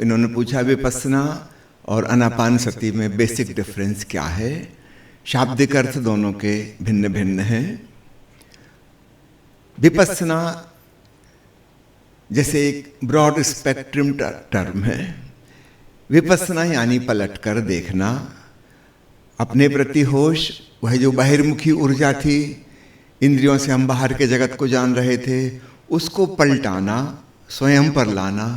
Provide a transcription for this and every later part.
इन्होंने पूछा विपस्सना और आनापान सती में बेसिक डिफरेंस क्या है। शाब्दिक अर्थ दोनों के भिन्न भिन्न हैं। विपस्सना जैसे एक ब्रॉड स्पेक्ट्रम टर्म है। विपस्सना यानी पलटकर देखना, अपने प्रति होश, वह जो बहिर्मुखी ऊर्जा थी, इंद्रियों से हम बाहर के जगत को जान रहे थे, उसको पलटाना, स्वयं पर लाना,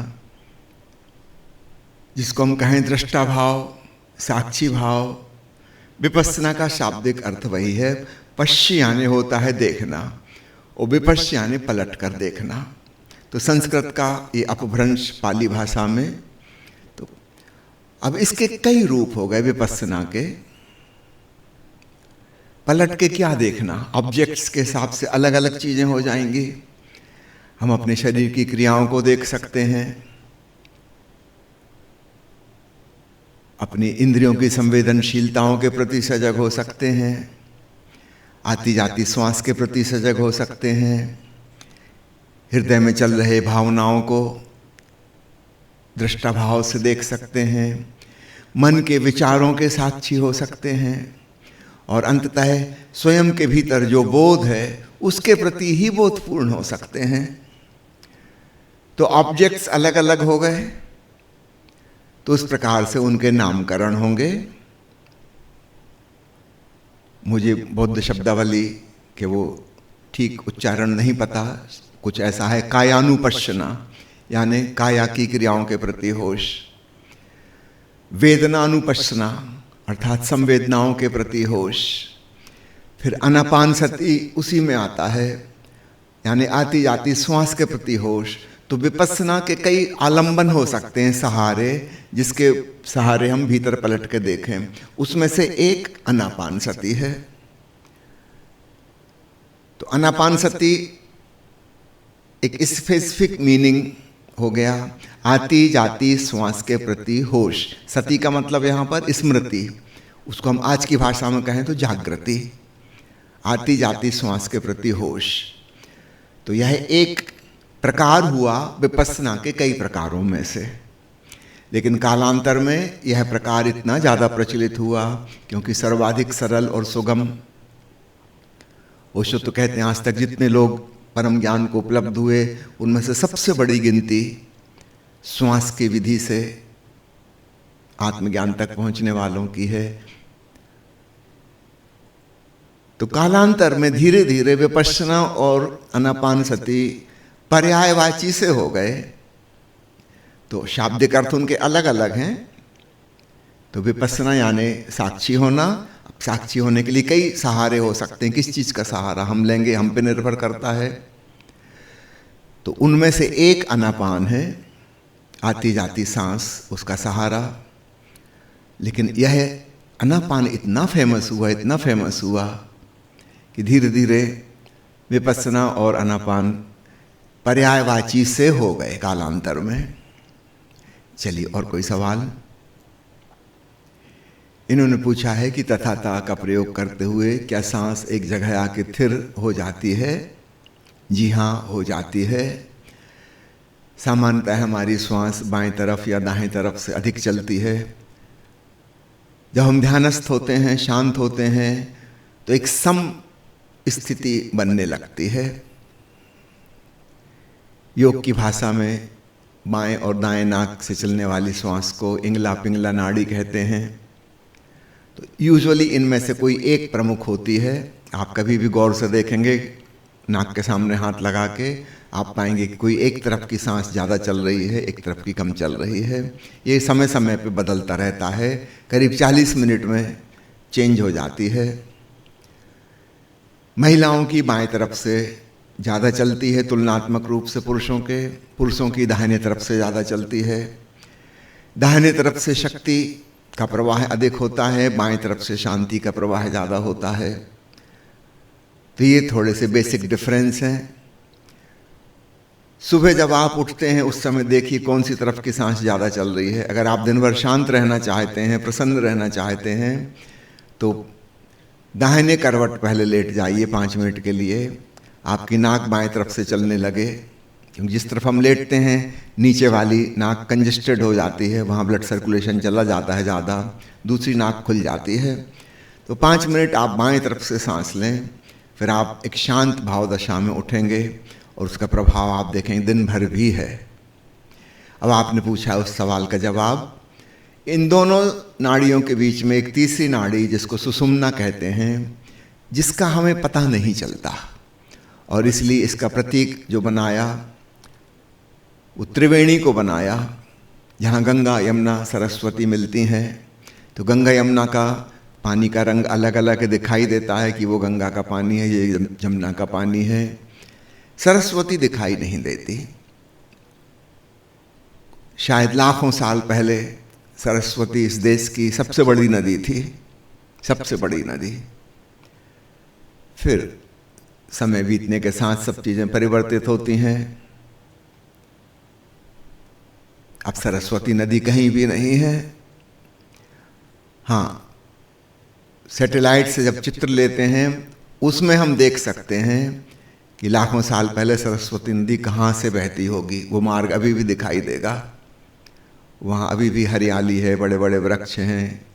जिसको हम कहें दृष्टा भाव, साक्षी भाव। विपस्सना का शाब्दिक अर्थ वही है। पश्य यानी होता है देखना, और विपश्य यानी पलट कर देखना। तो संस्कृत का ये अपभ्रंश पाली भाषा में। तो अब इसके कई रूप हो गए विपस्सना के। पलट के क्या देखना, ऑब्जेक्ट्स के हिसाब से अलग अलग चीजें हो जाएंगी। हम अपने शरीर की क्रियाओं को देख सकते हैं, अपनी इंद्रियों की संवेदनशीलताओं के प्रति सजग हो सकते हैं, आती जाती श्वास के प्रति सजग हो सकते हैं, हृदय में चल रहे भावनाओं को दृष्टा भाव से देख सकते हैं, मन के विचारों के साक्षी हो सकते हैं, और अंततः स्वयं के भीतर जो बोध है उसके प्रति ही बोधपूर्ण हो सकते हैं। तो ऑब्जेक्ट्स अलग अलग हो गए, तो उस प्रकार से उनके नामकरण होंगे। मुझे बौद्ध शब्दावली के वो ठीक उच्चारण नहीं पता, कुछ ऐसा है कायानुपश्यना, यानी काया की क्रियाओं के प्रति होश। वेदनानुपश्यना अर्थात संवेदनाओं के प्रति होश। फिर आनापान सती उसी में आता है, यानी आती जाती श्वास के प्रति होश। तो विपस्सना के कई आलंबन हो सकते हैं, सहारे, जिसके सहारे हम भीतर पलट के देखें। उसमें से एक आनापान सती है। तो आनापान सती एक स्पेसिफिक मीनिंग हो गया, आती जाती श्वास के प्रति होश। सती का मतलब यहाँ पर स्मृति, उसको हम आज की भाषा में कहें तो जागृति। आती जाती श्वास के प्रति होश। तो यह एक प्रकार हुआ विपस्सना के कई प्रकारों में से। लेकिन कालांतर में यह प्रकार इतना ज़्यादा प्रचलित हुआ क्योंकि सर्वाधिक सरल और सुगम। ओशो तो कहते हैं आज तक जितने लोग परम ज्ञान को उपलब्ध हुए, उनमें से सबसे बड़ी गिनती श्वास की विधि से आत्मज्ञान तक पहुंचने वालों की है। तो कालांतर में धीरे धीरे विपस्सना और आनापान सती पर्यायवाची से हो गए। तो शाब्दिक अर्थ उनके अलग अलग हैं। तो विपस्सना यानी साक्षी होना। अब साक्षी होने के लिए कई सहारे हो सकते हैं, किस चीज का सहारा हम लेंगे हम पे निर्भर करता है। तो उनमें से एक आनापान है, आती जाती सांस, उसका सहारा। लेकिन यह आनापान इतना फेमस हुआ, इतना फेमस हुआ कि धीरे धीरे विपस्सना और आनापान पर्यायवाची से हो गए कालांतर में। चलिए और कोई सवाल। इन्होंने पूछा है कि तथाता का प्रयोग करते हुए क्या सांस एक जगह आके स्थिर हो जाती है? जी हाँ, हो जाती है। सामान्यतः हमारी श्वास बाएं तरफ या दाएं तरफ से अधिक चलती है। जब हम ध्यानस्थ होते हैं, शांत होते हैं, तो एक सम स्थिति बनने लगती है। योग की भाषा में बाएं और दाएं नाक से चलने वाली श्वास को इंगला पिंगला नाड़ी कहते हैं। तो यूजुअली इनमें से कोई एक प्रमुख होती है। आप कभी भी गौर से देखेंगे, नाक के सामने हाथ लगा के आप पाएंगे कि कोई एक तरफ की सांस ज़्यादा चल रही है, एक तरफ की कम चल रही है। ये समय समय पे बदलता रहता है, करीब 40 मिनट में चेंज हो जाती है। महिलाओं की बाएं तरफ से ज़्यादा चलती है तुलनात्मक रूप से पुरुषों की दाहिने तरफ से ज़्यादा चलती है। दाहिने तरफ से शक्ति का प्रवाह अधिक होता है, बाएं तरफ से शांति का प्रवाह ज़्यादा होता है। तो ये थोड़े से बेसिक डिफरेंस हैं। सुबह जब आप उठते हैं उस समय देखिए कौन सी तरफ की सांस ज़्यादा चल रही है। अगर आप दिन भर शांत रहना चाहते हैं, प्रसन्न रहना चाहते हैं, तो दाहिने करवट पहले लेट जाइए 5 मिनट के लिए। आपकी नाक बाएं तरफ से चलने लगे क्योंकि जिस तरफ हम लेटते हैं नीचे वाली नाक कंजेस्टेड हो जाती है, वहाँ ब्लड सर्कुलेशन चला जाता है ज़्यादा, दूसरी नाक खुल जाती है। तो 5 मिनट आप बाएं तरफ से सांस लें, फिर आप एक शांत भाव दशा में उठेंगे और उसका प्रभाव आप देखेंगे दिन भर भी है। अब आपने पूछा उस सवाल का जवाब, इन दोनों नाड़ियों के बीच में एक तीसरी नाड़ी जिसको सुषुम्ना कहते हैं, जिसका हमें पता नहीं चलता, और इसलिए इसका प्रतीक जो बनाया वो त्रिवेणी को बनाया, जहाँ गंगा यमुना सरस्वती मिलती हैं। तो गंगा यमुना का पानी का रंग अलग अलग दिखाई देता है कि वो गंगा का पानी है, ये यमुना का पानी है। सरस्वती दिखाई नहीं देती। शायद लाखों साल पहले सरस्वती इस देश की सबसे बड़ी नदी थी, सबसे बड़ी नदी। फिर समय बीतने के साथ सब चीजें परिवर्तित होती हैं। अब सरस्वती नदी कहीं भी नहीं है। हाँ, सैटेलाइट से जब चित्र लेते हैं उसमें हम देख सकते हैं कि लाखों साल पहले सरस्वती नदी कहाँ से बहती होगी। वो मार्ग अभी भी दिखाई देगा। वहाँ अभी भी हरियाली है, बड़े बड़े वृक्ष हैं,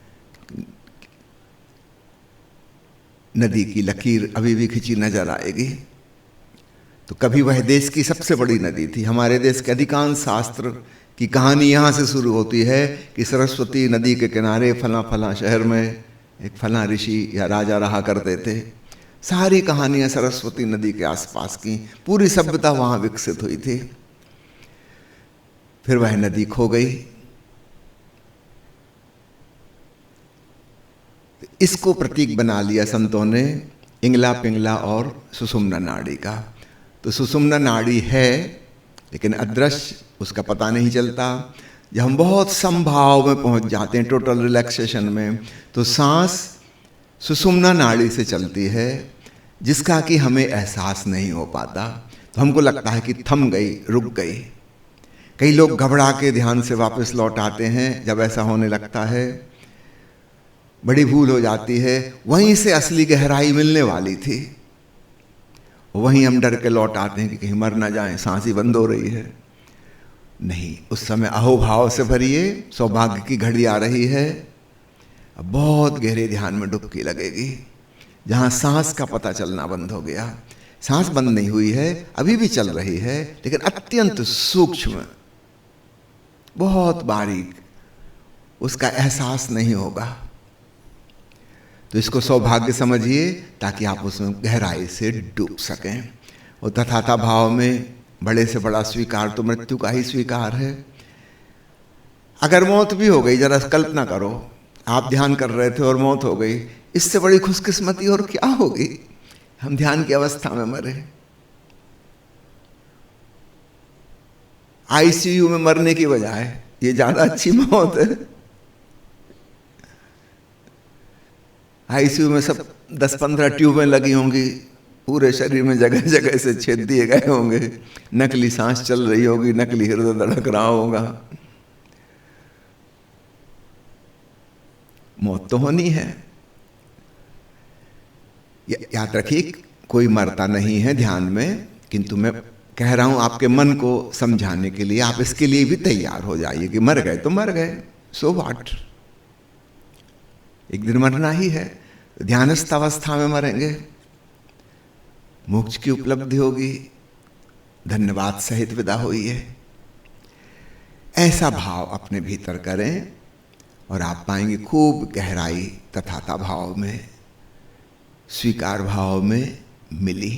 नदी की लकीर अभी भी खिंची नजर आएगी। तो कभी वह देश की सबसे बड़ी नदी थी। हमारे देश के अधिकांश शास्त्र की कहानी यहाँ से शुरू होती है कि सरस्वती नदी के किनारे फला फला शहर में एक फला ऋषि या राजा रहा करते थे। सारी कहानियाँ सरस्वती नदी के आसपास की, पूरी सभ्यता वहाँ विकसित हुई थी। फिर वह नदी खो गई। इसको प्रतीक बना लिया संतों ने इंगला पिंगला और सुषुम्ना नाड़ी का। तो सुषुम्ना नाड़ी है लेकिन अदृश्य, उसका पता नहीं चलता। जब हम बहुत समभाव में पहुंच जाते हैं, टोटल रिलैक्सेशन में, तो सांस सुषुम्ना नाड़ी से चलती है, जिसका कि हमें एहसास नहीं हो पाता। तो हमको लगता है कि थम गई, रुक गई। कई लोग घबरा के ध्यान से वापस लौट आते हैं। जब ऐसा होने लगता है बड़ी भूल हो जाती है। वहीं से असली गहराई मिलने वाली थी, वहीं हम डर के लौट आते हैं कि कहीं मर ना जाएं, सांस ही बंद हो रही है। नहीं, उस समय अहोभाव से भरिए, सौभाग्य की घड़ी आ रही है। अब बहुत गहरे ध्यान में डुबकी लगेगी, जहां सांस का पता चलना बंद हो गया। सांस बंद नहीं हुई है, अभी भी चल रही है, लेकिन अत्यंत सूक्ष्म, बहुत बारीक, उसका एहसास नहीं होगा। तो इसको सौभाग्य समझिए ताकि आप उसमें गहराई से डूब सकें। और तथाता भाव में बड़े से बड़ा स्वीकार तो मृत्यु का ही स्वीकार है। अगर मौत भी हो गई, जरा कल्पना करो, आप ध्यान कर रहे थे और मौत हो गई, इससे बड़ी खुशकिस्मती और क्या होगी। हम ध्यान की अवस्था में मरे। आईसीयू में मरने की बजाय ये ज्यादा अच्छी मौत है। आईसीयू में सब 10-15 ट्यूबें लगी होंगी, पूरे शरीर में जगह जगह से छेद दिए गए होंगे, नकली सांस चल रही होगी, नकली हृदय धड़क रहा होगा। मौत तो होनी है। याद रखिए, कोई मरता नहीं है ध्यान में, किंतु मैं कह रहा हूं आपके मन को समझाने के लिए, आप इसके लिए भी तैयार हो जाइए कि मर गए तो मर गए, सो व्हाट, एक दिन मरना ही है। ध्यानस्थ अवस्था में मरेंगे, मोक्ष की उपलब्धि होगी, धन्यवाद सहित विदा होइए। ऐसा भाव अपने भीतर करें और आप पाएंगे खूब गहराई तथाता भाव में, स्वीकार भाव में मिली।